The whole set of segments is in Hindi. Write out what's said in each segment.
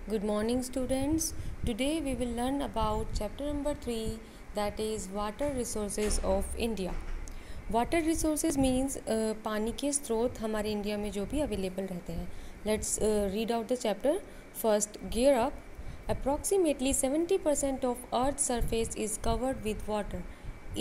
Good morning, students. Today we will learn about chapter number 3, that is water resources of India. Water resources means पानी के स्रोत हमारे इंडिया में जो भी अवेलेबल रहते हैं. Let's read out the chapter. First, gear up. Approximately 70% of Earth's surface is covered with water.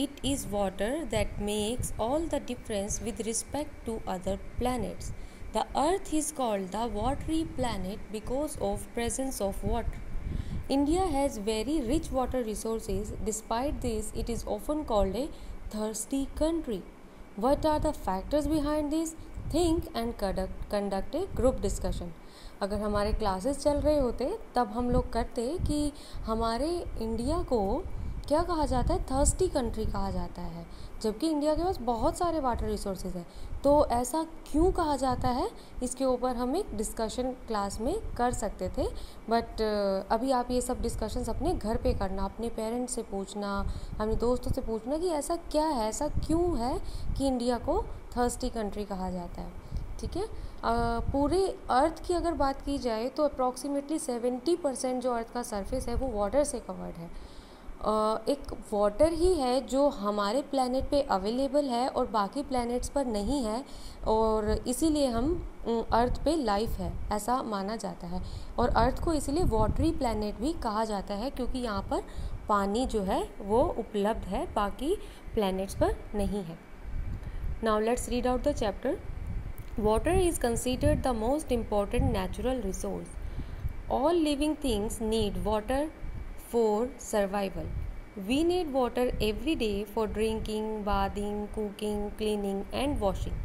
It is water that makes all the difference with respect to other planets. The Earth is called the watery planet because of presence of water. India has very rich water resources. Despite this, it is often called a thirsty country. What are the factors behind this? Think and conduct a group discussion. अगर हमारे क्लासेस चल रहे होते तब हम लोग करते कि हमारे इंडिया को क्या कहा जाता है, थर्स्टी कंट्री कहा जाता है, जबकि इंडिया के पास बहुत सारे वाटर रिसोर्सेज हैं. तो ऐसा क्यों कहा जाता है, इसके ऊपर हम एक डिस्कशन क्लास में कर सकते थे. बट अभी आप ये सब डिस्कशंस अपने घर पे करना, अपने पेरेंट्स से पूछना, अपने दोस्तों से पूछना कि ऐसा क्या है, ऐसा क्यों है कि इंडिया को थर्स्टी कंट्री कहा जाता है. ठीक है. पूरे अर्थ की अगर बात की जाए तो अप्रॉक्सीमेटली 70% जो अर्थ का सरफेस है वो वाटर से कवर्ड है. एक वाटर ही है जो हमारे प्लैनेट पे अवेलेबल है और बाकी प्लैनेट्स पर नहीं है, और इसीलिए हम अर्थ पे लाइफ है ऐसा माना जाता है. और अर्थ को इसीलिए वाटरी प्लैनेट भी कहा जाता है क्योंकि यहाँ पर पानी जो है वो उपलब्ध है, बाकी प्लैनेट्स पर नहीं है. Now let's read out the chapter. Water is considered the most important natural resource. All living things need water for survival. We need water every day for drinking, bathing, cooking, cleaning, and washing.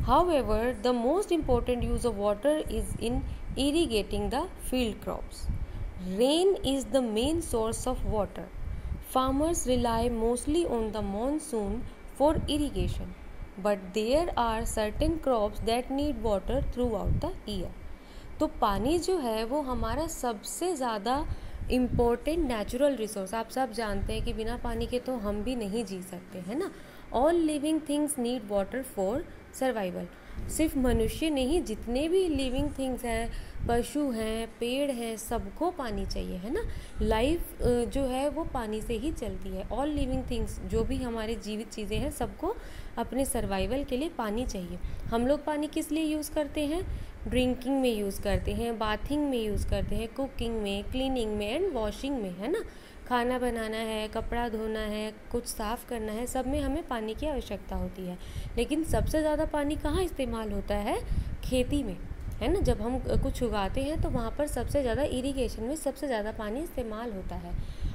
However, the most important use of water is in irrigating the field crops. Rain is the main source of water. Farmers rely mostly on the monsoon for irrigation. But there are certain crops that need water throughout the year. तो पानी जो है वो हमारा सबसे ज़्यादा इम्पोर्टेंट नेचुरल रिसोर्स. आप सब जानते हैं कि बिना पानी के तो हम भी नहीं जी सकते, है ना. All living things need water for survival. सिर्फ मनुष्य नहीं, जितने भी लिविंग थिंग्स हैं, पशु हैं, पेड़ हैं, सबको पानी चाहिए, है ना. लाइफ जो है वो पानी से ही चलती है. ऑल लिविंग थिंग्स जो भी हमारे जीवित चीज़ें हैं सबको अपने सर्वाइवल के लिए पानी चाहिए. हम लोग पानी किस लिए यूज़ करते हैं? ड्रिंकिंग में यूज़ करते हैं, बाथिंग में यूज़ करते हैं, कुकिंग में, क्लीनिंग में एंड वॉशिंग में, है ना. खाना बनाना है, कपड़ा धोना है, कुछ साफ़ करना है, सब में हमें पानी की आवश्यकता होती है. लेकिन सबसे ज़्यादा पानी कहाँ इस्तेमाल होता है? खेती में, है ना. जब हम कुछ उगाते हैं तो वहाँ पर सबसे ज़्यादा इरिगेशन में सबसे ज़्यादा पानी इस्तेमाल होता है.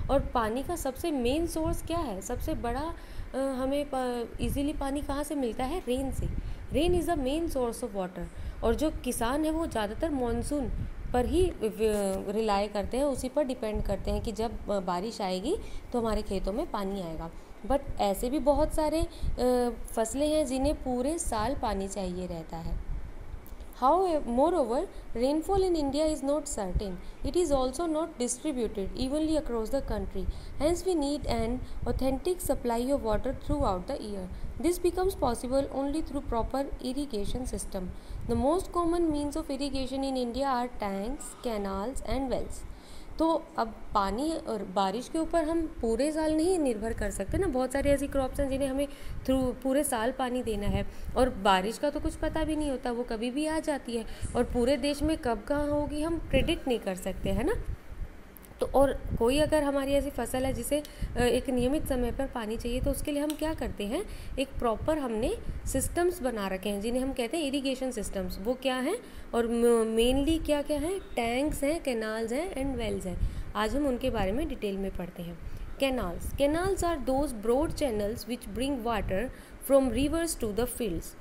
और पानी का सबसे मेन सोर्स क्या है? सबसे बड़ा हमें इजीली पानी कहाँ से मिलता है? रेन से. Rain is the main source of water. और जो किसान है वो ज़्यादातर मानसून पर ही रिलाई करते हैं, उसी पर डिपेंड करते हैं कि जब बारिश आएगी तो हमारे खेतों में पानी आएगा. बट ऐसे भी बहुत सारे फसलें हैं जिन्हें पूरे साल पानी चाहिए रहता है. Moreover, rainfall in India is not certain. It is also not distributed evenly across the country. Hence, we need an authentic supply of water throughout the year. This becomes possible only through proper irrigation system. The most common means of irrigation in India are tanks, canals, and wells. तो अब पानी और बारिश के ऊपर हम पूरे साल नहीं निर्भर कर सकते ना. बहुत सारी ऐसी क्रॉप्स हैं जिन्हें हमें पूरे साल पानी देना है, और बारिश का तो कुछ पता भी नहीं होता, वो कभी भी आ जाती है, और पूरे देश में कब कहाँ होगी हम प्रेडिक्ट नहीं कर सकते, है ना. तो और कोई अगर हमारी ऐसी फसल है जिसे एक नियमित समय पर पानी चाहिए तो उसके लिए हम क्या करते हैं? एक प्रॉपर हमने सिस्टम्स बना रखे हैं जिन्हें हम कहते हैं इरिगेशन सिस्टम्स. वो क्या हैं और मेनली क्या क्या हैं? टैंक्स हैं, कैनाल्स हैं एंड वेल्स हैं. आज हम उनके बारे में डिटेल में पढ़ते हैं. Canals are those broad channels which bring water from rivers to the fields.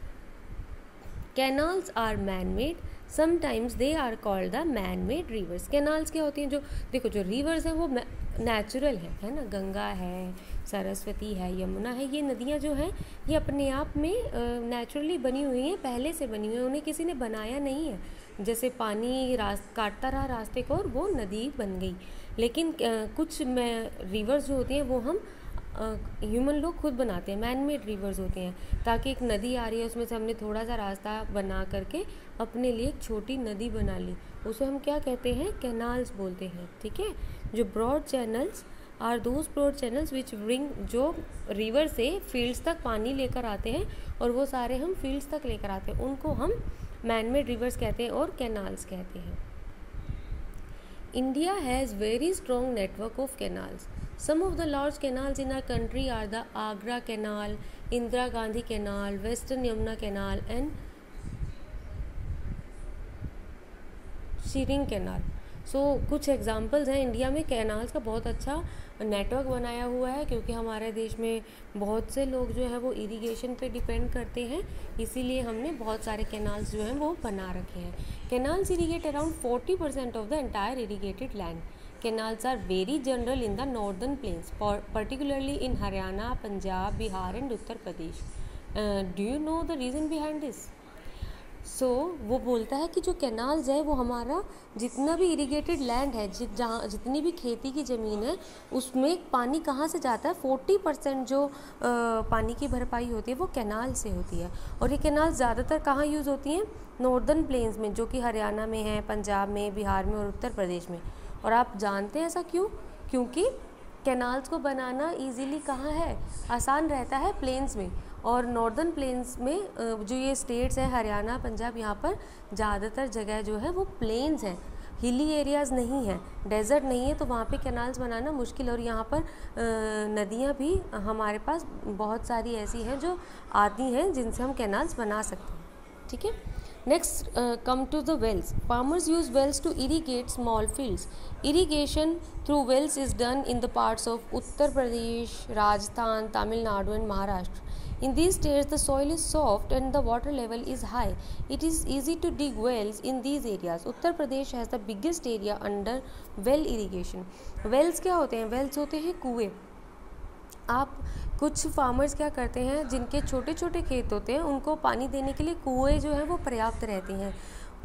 Canals are man made, sometimes they are called the man made rivers. Canals क्या होती हैं? जो देखो, जो रिवर्स हैं वो नेचुरल है ना. गंगा है, सरस्वती है, यमुना है, ये नदियाँ जो हैं ये अपने आप में नेचुरली बनी हुई हैं, पहले से बनी हुई हैं, उन्हें किसी ने बनाया नहीं है. जैसे पानी काटता रहा रास्ते को और वो नदी बन गई. लेकिन कुछ रिवर्स जो होती हैं वो हम ह्यूमन लोग खुद बनाते हैं, मैन मेड रिवर्स होते हैं, ताकि एक नदी आ रही है उसमें से हमने थोड़ा सा रास्ता बना करके अपने लिए एक छोटी नदी बना ली, उसे हम क्या कहते हैं, कैनाल्स बोलते हैं। ठीक है, जो broad channels are those broad channels which bring, जो रिवर से फील्ड्स तक पानी लेकर आते हैं और वो सारे हम फील्ड्स तक लेकर आते हैं, उनको हम मैन मेड रिवर्स कहते हैं और कैनाल्स कहते हैं। India has very strong network of canals. Some of the large canals in our country are the Agra Canal, Indira Gandhi Canal, Western Yamuna Canal and Sirhind canal. कुछ एग्जांपल्स हैं, इंडिया में कैनाल्स का बहुत अच्छा नेटवर्क बनाया हुआ है, क्योंकि हमारे देश में बहुत से लोग जो है वो इरिगेशन पे डिपेंड करते हैं, इसीलिए हमने बहुत सारे कैनाल्स जो हैं वो बना रखे हैं। Canals irrigate around 40% of the entire irrigated land. Canals are very general in the northern plains, particularly in Haryana, Punjab, Bihar and Uttar Pradesh. Do you know the reason behind this? वो बोलता है कि जो कैनाल्स है वो हमारा जितना भी इरिगेटेड लैंड है, जहाँ जितनी भी खेती की ज़मीन है, उसमें पानी कहाँ से जाता है, 40% जो पानी की भरपाई होती है वो कैनाल से होती है। और ये कैनाल ज़्यादातर कहाँ यूज़ होती हैं, नॉर्दर्न प्लेन्स में, जो कि हरियाणा में है, पंजाब में, बिहार में और उत्तर प्रदेश में। और आप जानते हैं ऐसा क्यों? क्योंकि कैनाल्स को बनाना ईजीली कहाँ है, आसान रहता है, प्लेन्स में। और नॉर्दर्न प्लेन्स में जो ये स्टेट्स हैं, हरियाणा, पंजाब, यहाँ पर ज़्यादातर जगह जो है वो प्लेन्स हैं, हिली एरियाज़ नहीं हैं, डेजर्ट नहीं है, तो वहाँ पे कैनाल्स बनाना मुश्किल। और यहाँ पर नदियाँ भी हमारे पास बहुत सारी ऐसी हैं जो आती हैं, जिनसे हम कैनाल्स बना सकते हैं। ठीक है, next come to the wells. Farmers use wells to irrigate small fields. Irrigation through wells is done in the parts of Uttar Pradesh, Rajasthan, Tamil Nadu and Maharashtra. In these states, the soil is soft and the water level is high. It is easy to dig wells in these areas. Uttar Pradesh has the biggest area under well irrigation. Wells क्या होते हैं? Wells होते हैं कुएं। आप कुछ फार्मर्स क्या करते हैं, जिनके छोटे छोटे खेत होते हैं, उनको पानी देने के लिए कुएं जो है वो पर्याप्त रहते हैं,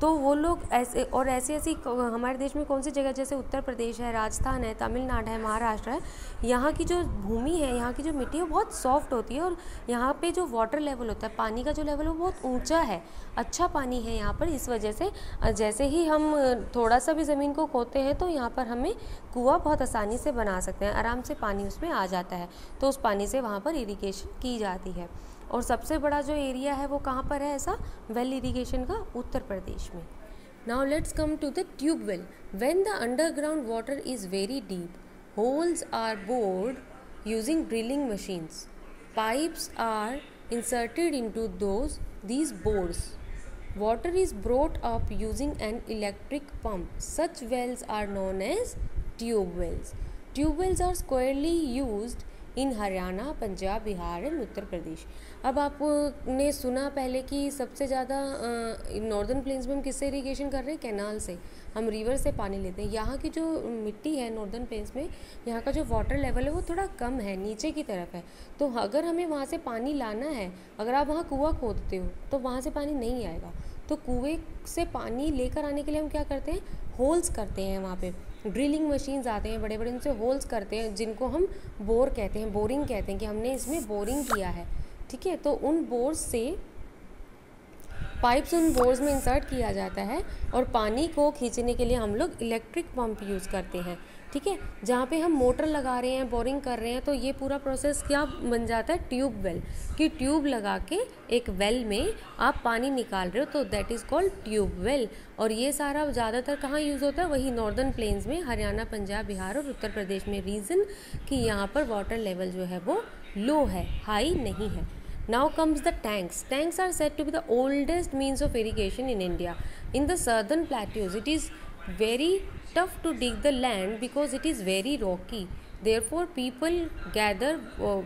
तो वो लोग ऐसे और ऐसी हमारे देश में कौन सी जगह, जैसे उत्तर प्रदेश है, राजस्थान है, तमिलनाडु है, महाराष्ट्र है, यहाँ की जो भूमि है, यहाँ की जो मिट्टी है वो बहुत सॉफ्ट होती है, और यहाँ पे जो वाटर लेवल होता है, पानी का जो लेवल है वो बहुत ऊंचा है, अच्छा पानी है यहाँ पर। इस वजह से जैसे ही हम थोड़ा सा भी ज़मीन को खोदते हैं, तो यहाँ पर हमें कुआं बहुत आसानी से बना सकते हैं, आराम से पानी उसमें आ जाता है, तो उस पानी से वहाँ पर इरीगेशन की जाती है। और सबसे बड़ा जो एरिया है वो कहाँ पर है ऐसा वेल इरीगेशन का? उत्तर प्रदेश में। Now let's come to the tube well. When the underground water is very deep, holes are bored using drilling machines. Pipes are inserted into these bores. Water is brought up using an electric pump. Such wells are known as tube wells. Tube wells are squarely used in Haryana, Punjab, Bihar and Uttar Pradesh. अब आपने सुना पहले कि सबसे ज़्यादा नॉर्दर्न प्लेन्स में हम किससे इरीगेशन कर रहे हैं? कैनाल से, हम रिवर से पानी लेते हैं। यहाँ की जो मिट्टी है नॉर्दर्न प्लेन्स में, यहाँ का जो वाटर लेवल है वो थोड़ा कम है, नीचे की तरफ है, तो अगर हमें वहाँ से पानी लाना है, अगर आप वहाँ कुआं खोदते हो तो वहाँ से पानी नहीं आएगा, तो कुएं से पानी लेकर आने के लिए हम क्या करते हैं? होल्स करते हैं, वहाँ पे ड्रिलिंग मशीन्स आते हैं बड़े बड़े, उनसे होल्स करते हैं, जिनको हम बोर कहते हैं, बोरिंग कहते हैं कि हमने इसमें बोरिंग किया है। ठीक है, तो उन बोर्स से पाइप्स उन बोर्स में इंसर्ट किया जाता है, और पानी को खींचने के लिए हम लोग इलेक्ट्रिक पंप यूज़ करते हैं। ठीक है, जहाँ पे हम मोटर लगा रहे हैं, बोरिंग कर रहे हैं, तो ये पूरा प्रोसेस क्या बन जाता है? ट्यूब वेल, कि ट्यूब लगा के एक वेल में आप पानी निकाल रहे हो, तो that is called tube well. और ये सारा ज़्यादातर कहाँ यूज़ होता है? वही नॉर्दर्न प्लेन्स में, हरियाणा, पंजाब, बिहार और उत्तर प्रदेश में। रीज़न कि यहाँ पर वाटर लेवल जो है वो लो है, हाई नहीं है। Now comes the tanks. Tanks are said to be the oldest means of irrigation in India. In the southern plateaus, it is very tough to dig the land because it is very rocky. Therefore, people gather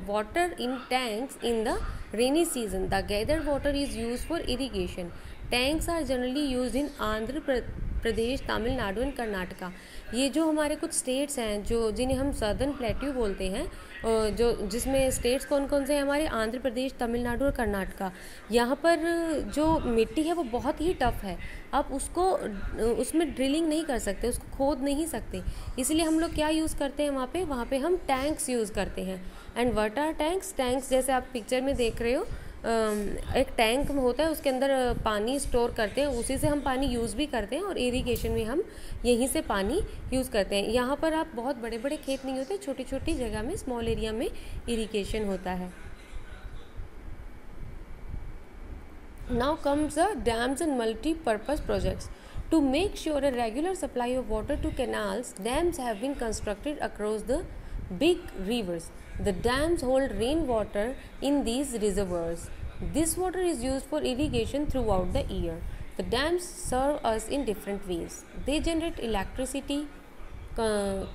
water in tanks in the rainy season. The gathered water is used for irrigation. Tanks are generally used in Andhra Pradesh, Tamil Nadu and Karnataka. ये जो हमारे कुछ स्टेट्स हैं जो जिन्हें हम सदर्न प्लेट्यू बोलते हैं, जो जिसमें स्टेट्स कौन कौन से हैं हमारे, आंध्र प्रदेश, तमिलनाडु और कर्नाटका। यहाँ पर जो मिट्टी है वो बहुत ही टफ़ है, आप उसमें ड्रिलिंग नहीं कर सकते, उसको खोद नहीं सकते। इसलिए हम लोग क्या यूज़ करते हैं वहाँ पे हम टैंक्स यूज़ करते हैं। And what are tanks? Tanks जैसे आप पिक्चर में देख रहे हो, एक टैंक होता है, उसके अंदर पानी स्टोर करते हैं, उसी से हम पानी यूज़ भी करते हैं और इरिगेशन में हम यहीं से पानी यूज़ करते हैं। यहाँ पर आप बहुत बड़े बड़े खेत नहीं होते, छोटी छोटी जगह में, स्मॉल एरिया में इरिगेशन होता है। Now comes the dams and multi-purpose projects. To make sure a regular supply of water to canals, dams have been constructed across the big rivers. The dams hold rainwater in these reservoirs. This water is used for irrigation throughout the year. The dams serve us in different ways. They generate electricity,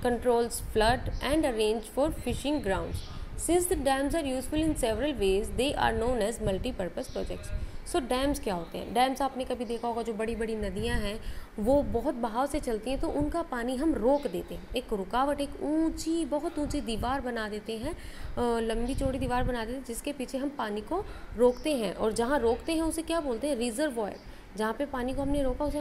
controls flood, and arrange for fishing grounds. Since the dams are useful in several ways, they are known as multi-purpose projects. So dams क्या होते हैं? डैम्स आपने कभी देखा होगा, जो बड़ी बड़ी नदियां हैं वो बहुत बहाव से चलती हैं, तो उनका पानी हम रोक देते हैं, एक रुकावट, एक ऊंची, बहुत ऊंची दीवार बना देते हैं, लंबी चौड़ी दीवार बना देते हैं, जिसके पीछे हम पानी को रोकते हैं। और जहाँ रोकते हैं उसे क्या बोलते हैं? रिजर्वॉयर। जहाँ पे पानी को हमने रोका उसे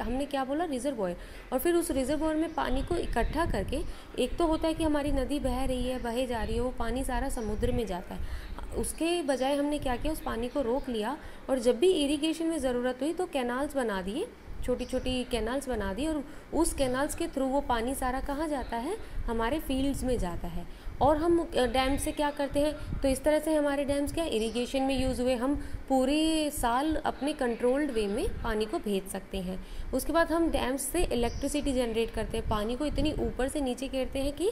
हमने क्या बोला? रिजर्वॉयर। और फिर उस रिजर्वॉयर में पानी को इकट्ठा करके, एक तो होता है कि हमारी नदी बह रही है, बहे जा रही है, वो पानी सारा समुद्र में जाता है, उसके बजाय हमने क्या किया, उस पानी को रोक लिया और जब भी इरिगेशन में ज़रूरत हुई तो कैनाल्स बना दिए, छोटी छोटी कैनाल्स बना दी, और उस कैनाल्स के थ्रू वो पानी सारा कहाँ जाता है? हमारे फील्ड्स में जाता है। और हम डैम से क्या करते हैं? तो इस तरह से हमारे डैम्स क्या इरिगेशन में यूज़ हुए, हम पूरे साल अपने कंट्रोल्ड वे में पानी को भेज सकते हैं। उसके बाद हम डैम्स से इलेक्ट्रिसिटी जनरेट करते हैं, पानी को इतनी ऊपर से नीचे गिरते हैं कि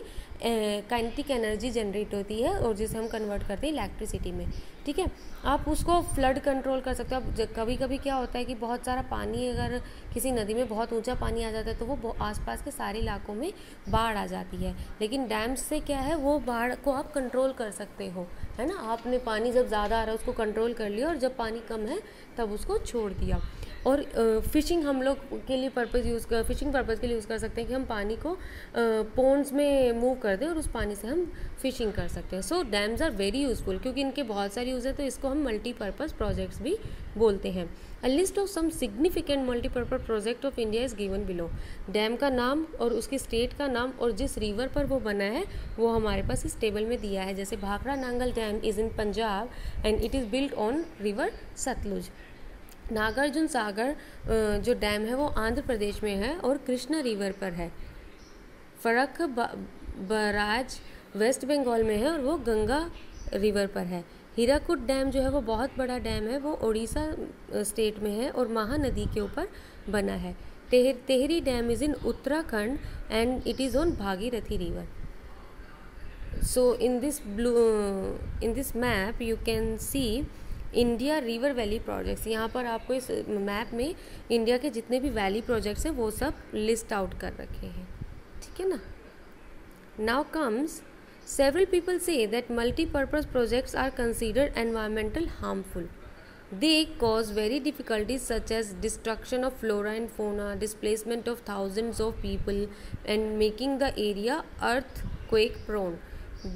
काइनेटिक एनर्जी जनरेट होती है और जिसे हम कन्वर्ट करते हैं इलेक्ट्रिसिटी में। ठीक है, आप उसको फ्लड कंट्रोल कर सकते हो। अब कभी कभी क्या होता है कि बहुत सारा पानी, अगर किसी नदी में बहुत ऊंचा पानी आ जाता है तो वो आसपास के सारे इलाकों में बाढ़ आ जाती है, लेकिन डैम्स से क्या है, वो बाढ़ को आप कंट्रोल कर सकते हो, है ना। आपने पानी जब ज़्यादा आ रहा है उसको कंट्रोल कर लिया, और जब पानी कम है तब उसको छोड़ दिया। और फिशिंग हम लोग के लिए फिशिंग पर्पज़ के लिए यूज़ कर सकते हैं कि हम पानी को पोन्ड्स में मूव कर दें और उस पानी से हम फिशिंग कर सकते हैं। सो डैम्स आर वेरी यूज़फुल, क्योंकि इनके बहुत सारे यूज़ है, तो इसको हम मल्टीपर्पज़ प्रोजेक्ट्स भी बोलते हैं। A list of some significant multipurpose project of India is given below. Dam का नाम और उसके स्टेट का नाम और जिस रिवर पर वो बना है वो हमारे पास इस टेबल में दिया है। जैसे Bhakra Nangal dam is in Punjab and it is built on river Sutlej. Nagarjuna Sagar जो डैम है वो आंध्र प्रदेश में है और कृष्णा रिवर पर है। फरक बराज वेस्ट बंगाल में है और वो गंगा रिवर पर है। हीराकुद डैम जो है वो बहुत बड़ा डैम है, वो उड़ीसा स्टेट में है और महानदी के ऊपर बना है। Tehri dam is in Uttarakhand and it is on Bhagirathi river. So in this map you can see India river valley projects. यहाँ पर आपको इस मैप में इंडिया के जितने भी वैली प्रोजेक्ट्स हैं वो सब लिस्ट आउट कर रखे हैं, ठीक है ना। Now comes several people say that multipurpose projects are considered environmental harmful. They cause very difficulties such as destruction of flora and fauna, displacement of thousands of people, and making the area earthquake prone.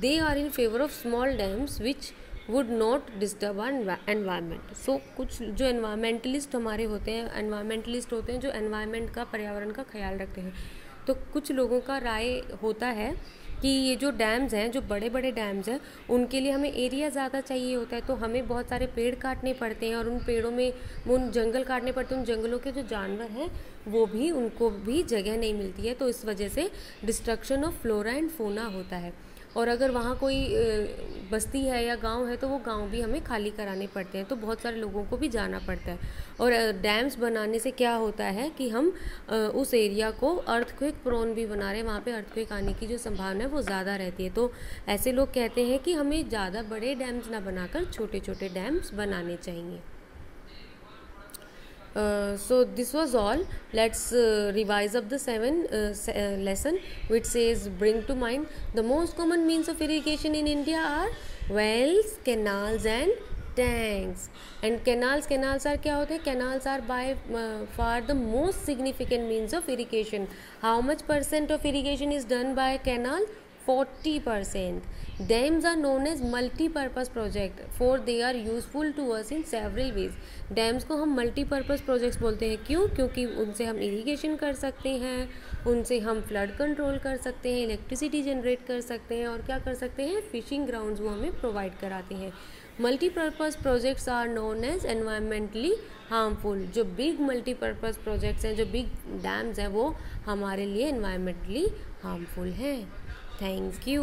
They are in favor of small dams which would not disturb our environment. So कुछ जो एनवायरमेंटलिस्ट हमारे होते हैं, एनवायरमेंटलिस्ट होते हैं जो एनवायरमेंट का, पर्यावरण का ख्याल रखते हैं, तो कुछ लोगों का राय होता है कि ये जो डैम्स हैं, जो बड़े बड़े डैम्स हैं, उनके लिए हमें एरिया ज़्यादा चाहिए होता है, तो हमें बहुत सारे पेड़ काटने पड़ते हैं और उन पेड़ों में उन जंगल काटने पड़ते हैं। उन जंगलों के जो जानवर हैं वो भी, उनको भी जगह नहीं मिलती है, तो इस वजह से destruction of flora and fauna होता है। और अगर वहाँ कोई बस्ती है या गांव है तो वो गांव भी हमें खाली कराने पड़ते हैं, तो बहुत सारे लोगों को भी जाना पड़ता है। और डैम्स बनाने से क्या होता है कि हम उस एरिया को अर्थक्वेक प्रोन भी बना रहे हैं, वहाँ पे अर्थक्वेक आने की जो संभावना है वो ज़्यादा रहती है। तो ऐसे लोग कहते हैं कि हमें ज़्यादा बड़े डैम्स ना बनाकर छोटे छोटे डैम्स बनाने चाहिए। So this was all. Let's revise up the 7 lesson, which says bring to mind the most common means of irrigation in India are wells, canals and tanks and canals are क्या होते हैं? Canals are by far the most significant means of irrigation. How much % of irrigation is done by canal? 40%. Dams are known as multi-purpose project for they are useful to us in several ways. Dams को हम मल्टीपर्पज़ प्रोजेक्ट्स बोलते हैं. क्यों? क्योंकि उनसे हम इरिगेशन कर सकते हैं, उनसे हम फ्लड कंट्रोल कर सकते हैं, इलेक्ट्रिसिटी जनरेट कर सकते हैं और क्या कर सकते हैं? फिशिंग ग्राउंड्स वो हमें प्रोवाइड कराते हैं. Multipurpose projects are known as environmentally harmful. जो बिग मल्टीपर्पज़ प्रोजेक्ट्स हैं, जो बिग डैम्स हैं, वो हमारे लिए एनवायरमेंटली हार्मफुल हैं. Thank you.